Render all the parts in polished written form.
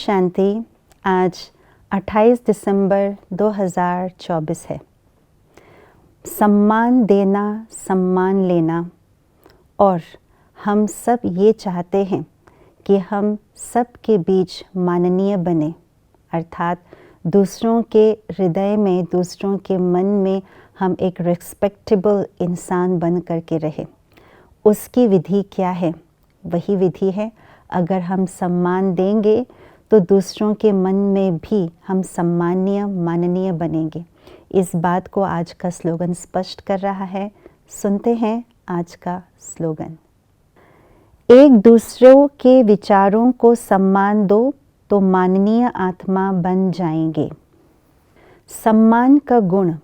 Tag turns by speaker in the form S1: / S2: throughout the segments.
S1: शांति। आज 28 दिसंबर 2024 है। सम्मान देना, सम्मान लेना, और हम सब ये चाहते हैं कि हम सब के बीच माननीय बने, अर्थात दूसरों के हृदय में, दूसरों के मन में हम एक रिस्पेक्टेबल इंसान बन करके रहे। उसकी विधि क्या है? वही विधि है, अगर हम सम्मान देंगे तो दूसरों के मन में भी हम सम्मानीय, माननीय बनेंगे। इस बात को आज का स्लोगन स्पष्ट कर रहा है। सुनते हैं आज का स्लोगन। एक दूसरों के विचारों को सम्मान दो तो माननीय आत्मा बन जाएंगे। सम्मान का गुण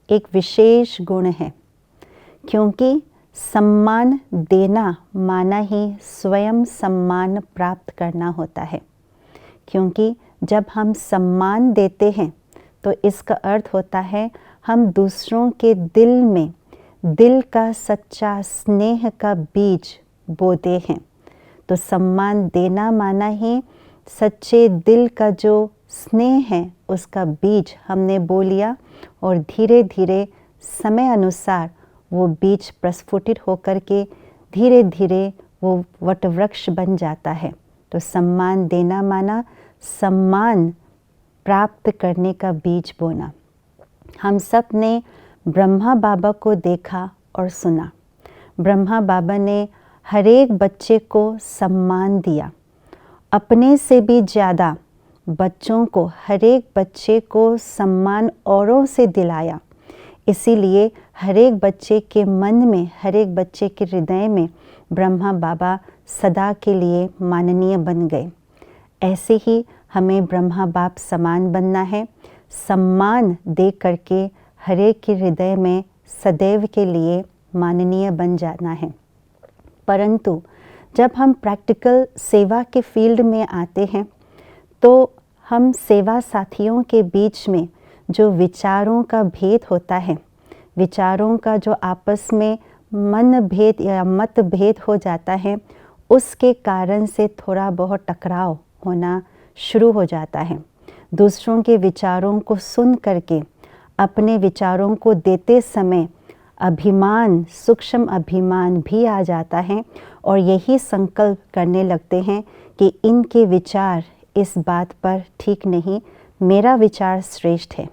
S1: एक विशेष गुण है, क्योंकि सम्मान देना माना ही स्वयं सम्मान प्राप्त करना होता है। क्योंकि जब हम सम्मान देते हैं तो इसका अर्थ होता है हम दूसरों के दिल में दिल का सच्चा स्नेह का बीज बोते हैं। तो सम्मान देना माना ही सच्चे दिल का जो स्नेह है उसका बीज हमने बो लिया, और धीरे धीरे समय अनुसार वो बीज प्रस्फुटित होकर के धीरे धीरे वो वटवृक्ष बन जाता है। तो सम्मान देना माना सम्मान प्राप्त करने का बीज बोना। हम सब ने ब्रह्मा बाबा को देखा और सुना। ब्रह्मा बाबा ने हर एक बच्चे को सम्मान दिया, अपने से भी ज़्यादा बच्चों को, हर एक बच्चे को सम्मान औरों से दिलाया। इसीलिए हर एक बच्चे के मन में, हर एक बच्चे के हृदय में ब्रह्मा बाबा सदा के लिए माननीय बन गए। ऐसे ही हमें ब्रह्मा बाप समान बनना है, सम्मान दे करके हर एक के हृदय में सदैव के लिए माननीय बन जाना है। परंतु जब हम प्रैक्टिकल सेवा के फील्ड में आते हैं तो हम सेवा साथियों के बीच में जो विचारों का भेद होता है, विचारों का जो आपस में मन भेद या मत भेद हो जाता है, उसके कारण से थोड़ा बहुत टकराव होना शुरू हो जाता है। दूसरों के विचारों को सुन करके अपने विचारों को देते समय अभिमान, सूक्ष्म अभिमान भी आ जाता है, और यही संकल्प करने लगते हैं कि इनके विचार इस बात पर ठीक नहीं, मेरा विचार श्रेष्ठ है।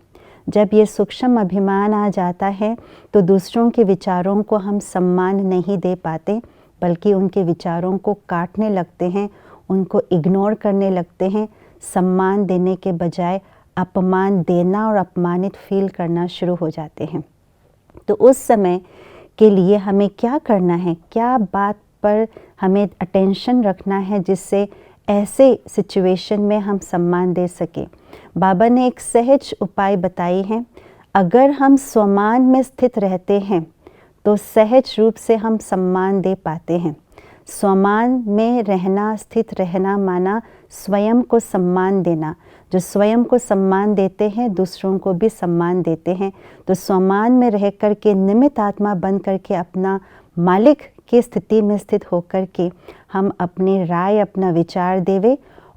S1: जब ये सूक्ष्म अभिमान आ जाता है तो दूसरों के विचारों को हम सम्मान नहीं दे पाते, बल्कि उनके विचारों को काटने लगते हैं, उनको इग्नोर करने लगते हैं। सम्मान देने के बजाय अपमान देना और अपमानित फील करना शुरू हो जाते हैं। तो उस समय के लिए हमें क्या करना है, क्या बात पर हमें अटेंशन रखना है जिससे ऐसे सिचुएशन में हम सम्मान दे सके। बाबा ने एक सहज उपाय बताई है। अगर हम स्वमान में स्थित रहते हैं तो सहज रूप से हम सम्मान दे पाते हैं। स्वमान में रहना, स्थित रहना माना स्वयं को सम्मान देना। जो स्वयं को सम्मान देते हैं दूसरों को भी सम्मान देते हैं। तो स्वमान में रह कर के निमित्त आत्मा बन करके अपना मालिक की स्थिति में स्थित होकर के हम अपनी राय, अपना विचार देवे,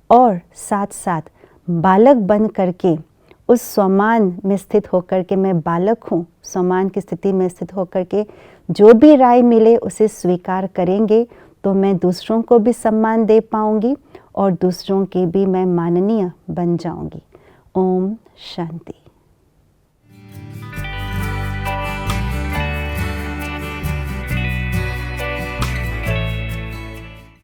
S1: और साथ साथ बालक बन करके उस स्वमान में स्थित होकर के, मैं बालक हूँ, स्वमान की स्थिति में स्थित होकर के जो भी राय मिले उसे स्वीकार करेंगे तो मैं दूसरों को भी सम्मान दे पाऊंगी और दूसरों के भी मैं माननीय बन जाऊंगी। ओम शांति।